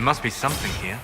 must be something here.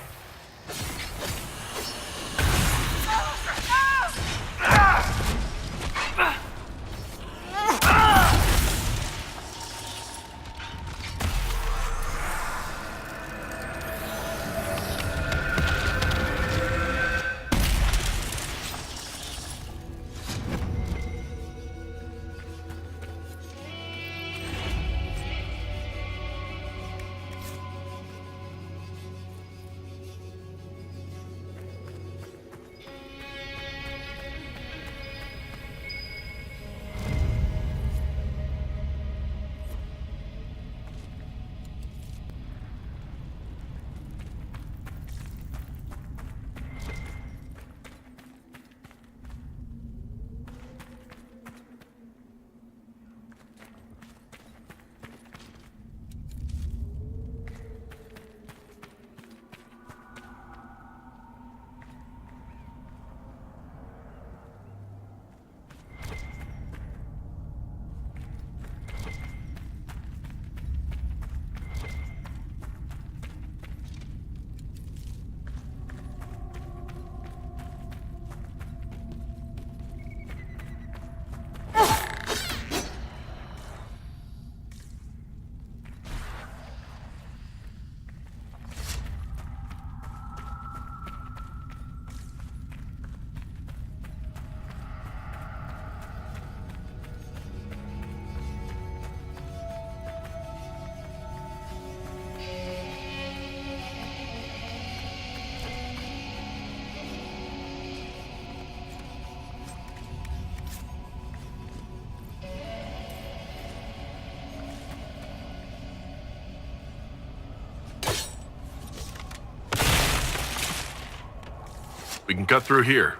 We can cut through here.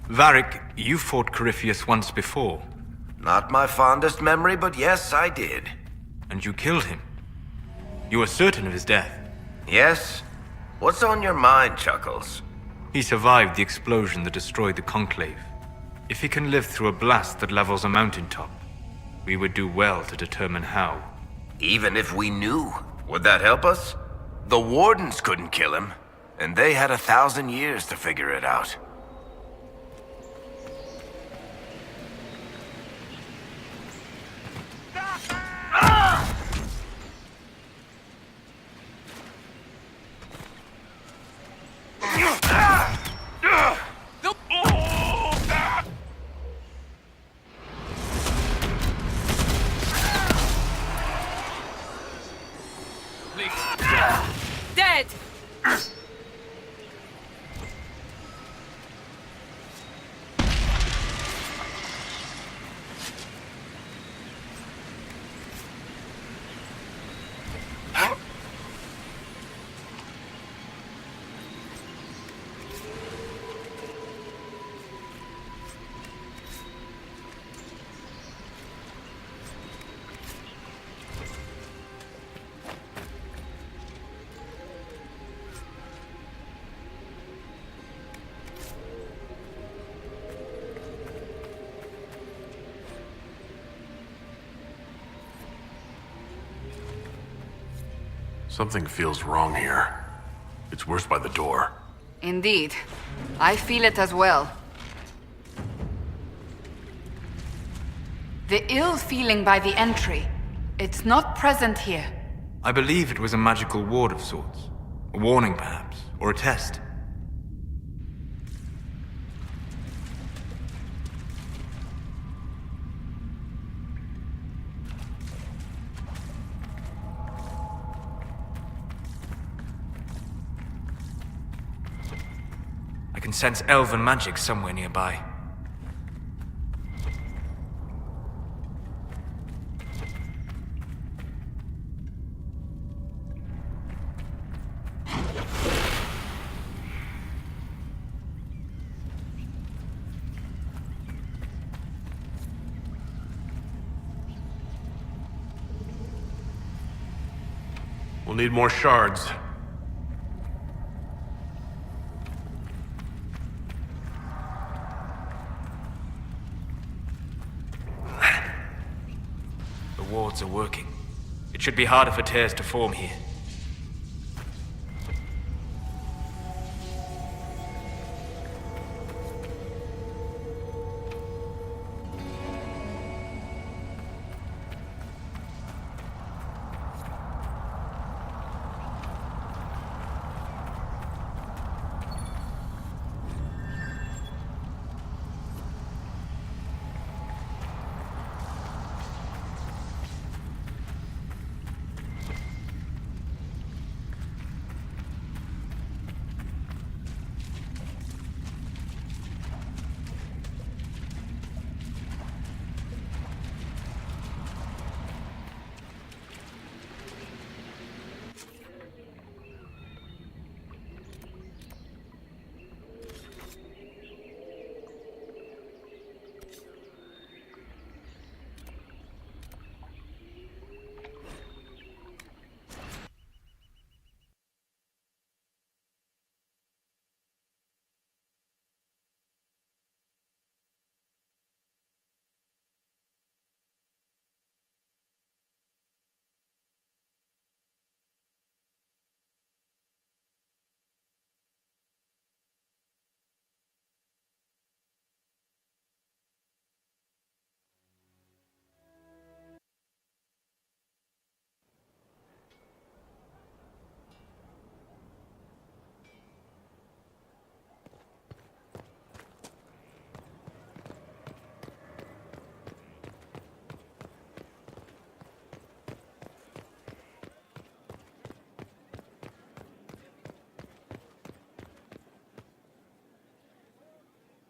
Varric, you fought Corypheus once before. Not my fondest memory, but yes, I did. And you killed him. You were certain of his death. Yes? What's on your mind, Chuckles? He survived the explosion that destroyed the Conclave. If he can live through a blast that levels a mountaintop, we would do well to determine how. Even if we knew, would that help us? The Wardens couldn't kill him, and they had 1,000 years to figure it out. Dead! Something feels wrong here. It's worse by the door. Indeed. I feel it as well. The ill feeling by the entry. It's not present here. I believe it was a magical ward of sorts. A warning, perhaps, or a test. I can sense elven magic somewhere nearby. We'll need more shards. The wards are working. It should be harder for tears to form here.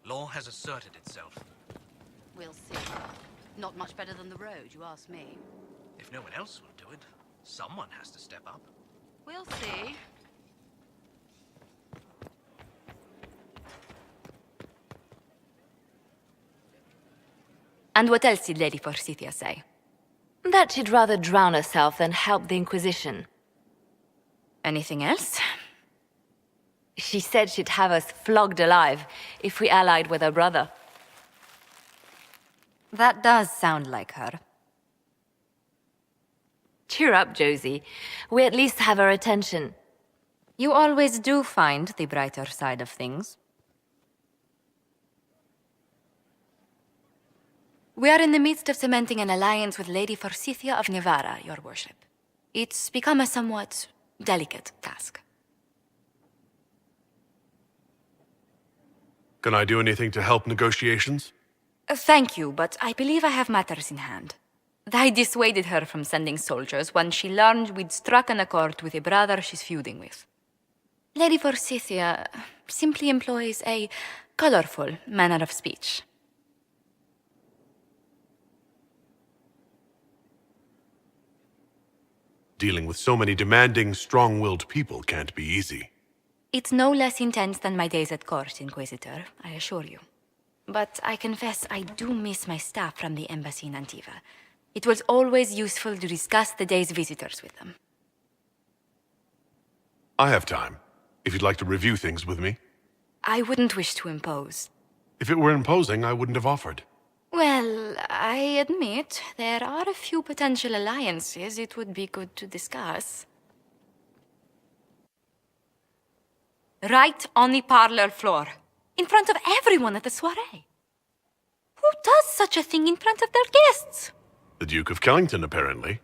Law has asserted itself. We'll see. Not much better than the road, you ask me. If no one else will do it, someone has to step up. We'll see. And what else did Lady Forsythia say? That she'd rather drown herself than help the Inquisition. Anything else? She said she'd have us flogged alive if we allied with her brother. That does sound like her. Cheer up, Josie. We at least have her attention. You always do find the brighter side of things. We are in the midst of cementing an alliance with Lady Forsythia of Navarra, your worship. It's become a somewhat delicate task. Can I do anything to help negotiations? Thank you, but I believe I have matters in hand. I dissuaded her from sending soldiers when she learned we'd struck an accord with a brother she's feuding with. Lady Forsythia simply employs a colorful manner of speech. Dealing with so many demanding, strong-willed people can't be easy. It's no less intense than my days at court, Inquisitor, I assure you. But I confess I do miss my staff from the embassy in Antiva. It was always useful to discuss the day's visitors with them. I have time, if you'd like to review things with me. I wouldn't wish to impose. If it were imposing, I wouldn't have offered. Well, I admit there are a few potential alliances it would be good to discuss. Right on the parlor floor, in front of everyone at the soiree. Who does such a thing in front of their guests? The Duke of Kellington, apparently.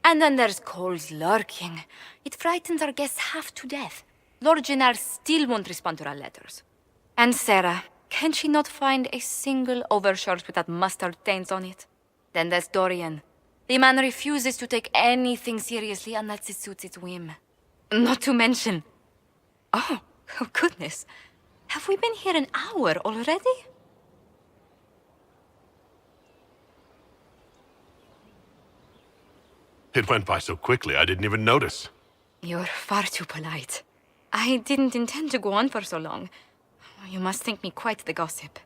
And then there's Cole's lurking. It frightens our guests half to death. Lord Gennard still won't respond to our letters. And Sarah, can she not find a single overshirt without mustard stains on it? Then there's Dorian. The man refuses to take anything seriously unless it suits its whim. Not to mention... Oh goodness. Have we been here an hour already? It went by so quickly, I didn't even notice. You're far too polite. I didn't intend to go on for so long. You must think me quite the gossip.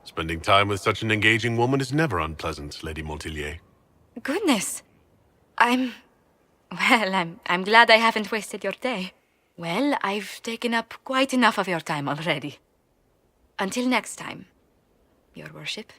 Spending time with such an engaging woman is never unpleasant, Lady Montilyet. Goodness. I'm glad I haven't wasted your day. Well, I've taken up quite enough of your time already. Until next time, your worship.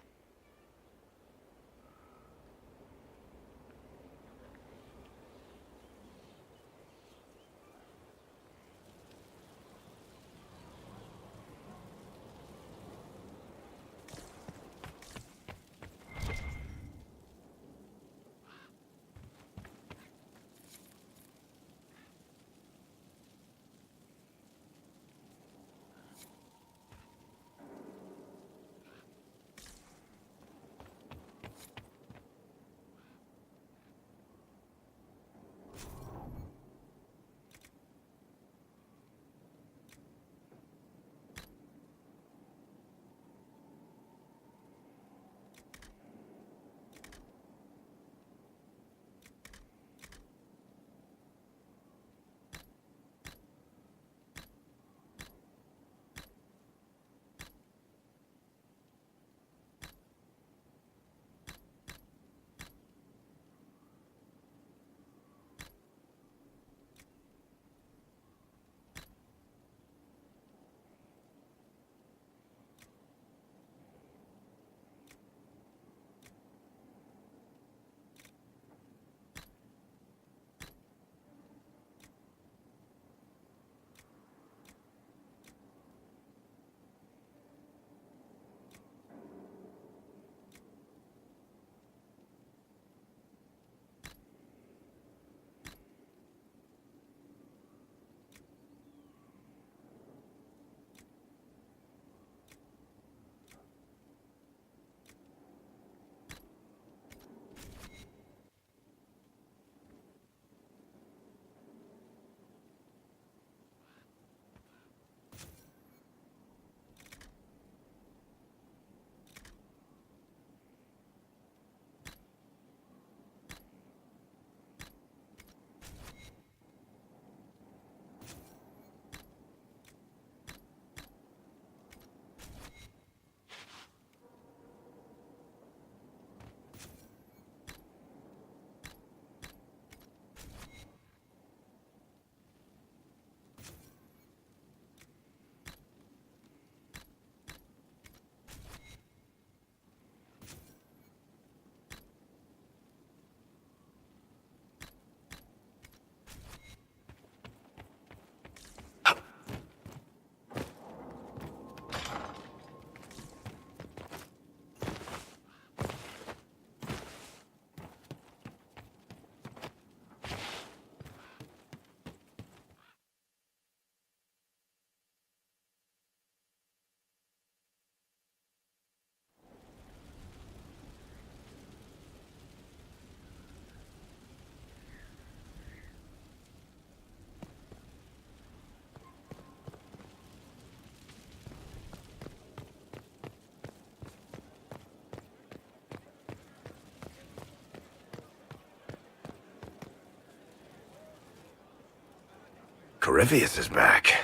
Corypheus is back.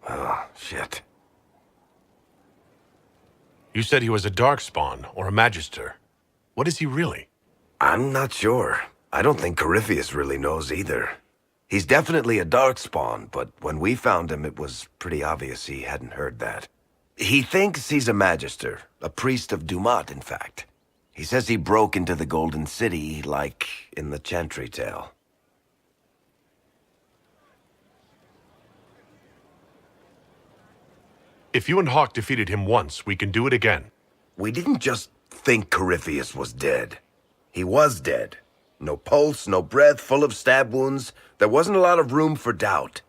Oh, shit. You said he was a Darkspawn, or a Magister. What is he really? I'm not sure. I don't think Corypheus really knows either. He's definitely a Darkspawn, but when we found him, it was pretty obvious he hadn't heard that. He thinks he's a Magister, a priest of Dumat, in fact. He says he broke into the Golden City, like in the Chantry tale. If you and Hawk defeated him once, we can do it again. We didn't just think Corypheus was dead. He was dead. No pulse, no breath, full of stab wounds. There wasn't a lot of room for doubt.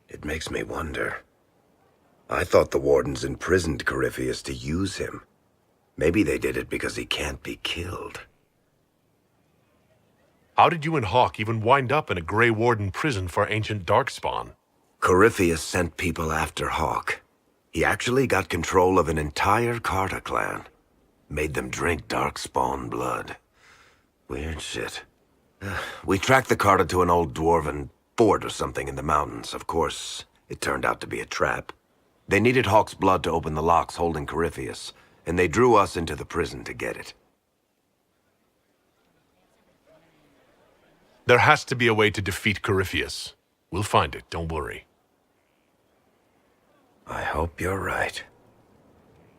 It makes me wonder. I thought the Wardens imprisoned Corypheus to use him. Maybe they did it because he can't be killed. How did you and Hawk even wind up in a Grey Warden prison for ancient Darkspawn? Corypheus sent people after Hawk. He actually got control of an entire Carta clan. Made them drink Darkspawn blood. Weird shit. We tracked the Carta to an old dwarven fort or something in the mountains. Of course, it turned out to be a trap. They needed Hawk's blood to open the locks holding Corypheus, and they drew us into the prison to get it. There has to be a way to defeat Corypheus. We'll find it, don't worry. I hope you're right.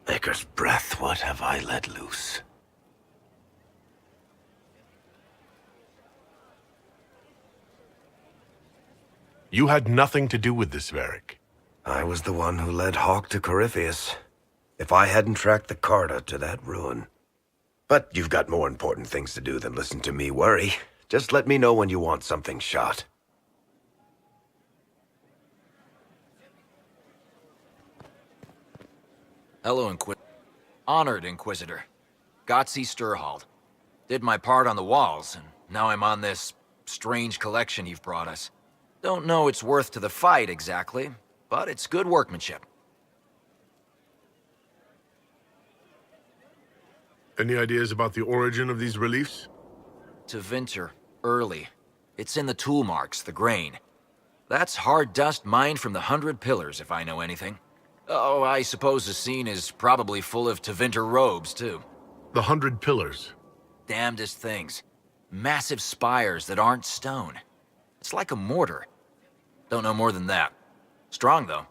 Maker's breath, what have I let loose? You had nothing to do with this, Varric. I was the one who led Hawk to Corypheus. If I hadn't tracked the Carta to that ruin. But you've got more important things to do than listen to me worry. Just let me know when you want something shot. Hello, Honored Inquisitor. Gotzi Sturhald. Did my part on the walls, and now I'm on this strange collection you've brought us. Don't know its worth to the fight exactly, but it's good workmanship. Any ideas about the origin of these reliefs? To Vinter, early. It's in the tool marks, the grain. That's hard dust mined from the 100 Pillars, if I know anything. Oh, I suppose the scene is probably full of Tevinter robes, too. The 100 Pillars. Damnedest things. Massive spires that aren't stone. It's like a mortar. Don't know more than that. Strong, though.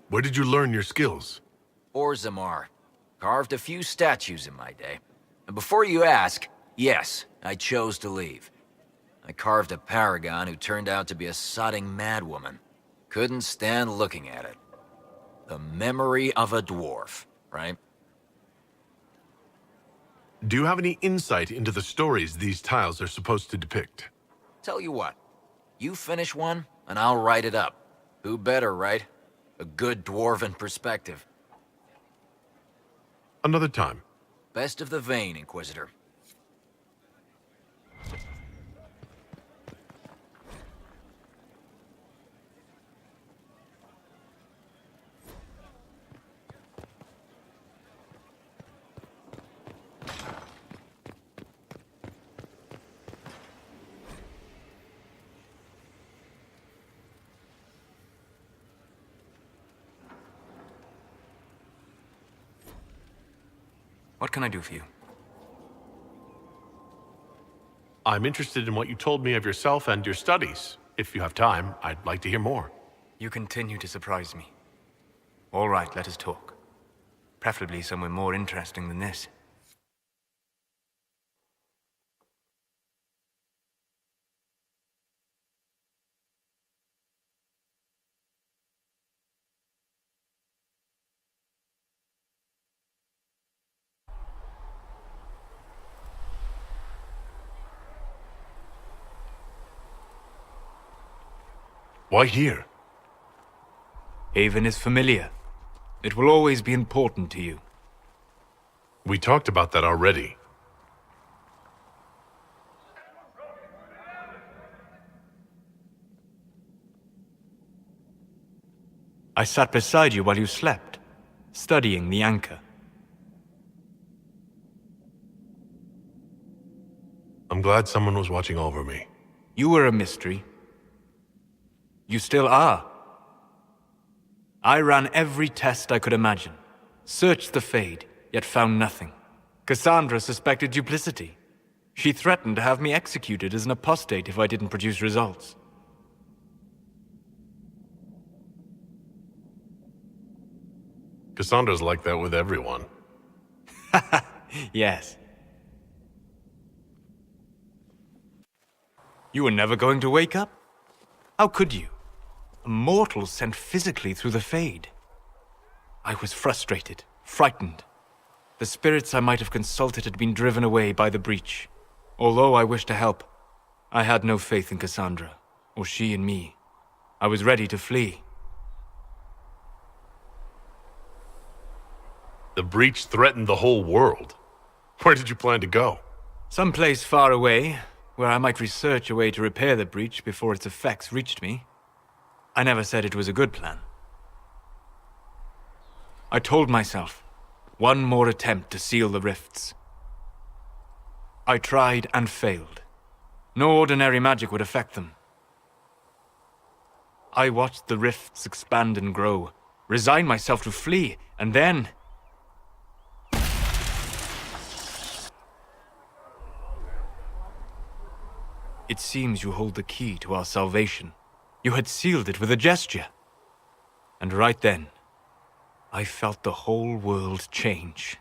Where did you learn your skills? Orzammar. Carved a few statues in my day. And before you ask, yes, I chose to leave. I carved a paragon who turned out to be a sodding madwoman. Couldn't stand looking at it. The memory of a dwarf, right? Do you have any insight into the stories these tiles are supposed to depict? Tell you what, you finish one, and I'll write it up. Who better, right? A good dwarven perspective. Another time. Best of the vein, Inquisitor. What can I do for you? I'm interested in what you told me of yourself and your studies. If you have time, I'd like to hear more. You continue to surprise me. All right, let us talk. Preferably somewhere more interesting than this. Why here? Haven is familiar. It will always be important to you. We talked about that already. I sat beside you while you slept, studying the anchor. I'm glad someone was watching over me. You were a mystery. You still are. I ran every test I could imagine. Searched the Fade, yet found nothing. Cassandra suspected duplicity. She threatened to have me executed as an apostate if I didn't produce results. Cassandra's like that with everyone. Yes. You were never going to wake up? How could you? A mortal sent physically through the Fade. I was frustrated, frightened. The spirits I might have consulted had been driven away by the breach. Although I wished to help, I had no faith in Cassandra, or she in me. I was ready to flee. The breach threatened the whole world. Where did you plan to go? Someplace far away, where I might research a way to repair the breach before its effects reached me. I never said it was a good plan. I told myself, one more attempt to seal the rifts. I tried and failed. No ordinary magic would affect them. I watched the rifts expand and grow, resigned myself to flee, and then... It seems you hold the key to our salvation. You had sealed it with a gesture. And right then, I felt the whole world change.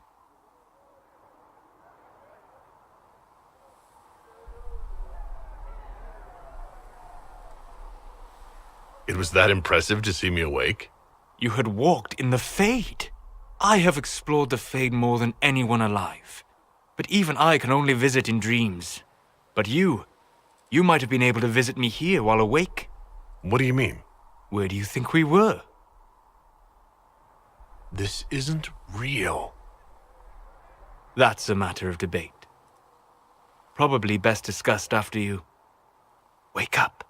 It was that impressive to see me awake? You had walked in the Fade. I have explored the Fade more than anyone alive. But even I can only visit in dreams. But you might have been able to visit me here while awake. What do you mean? Where do you think we were? This isn't real. That's a matter of debate. Probably best discussed after you wake up.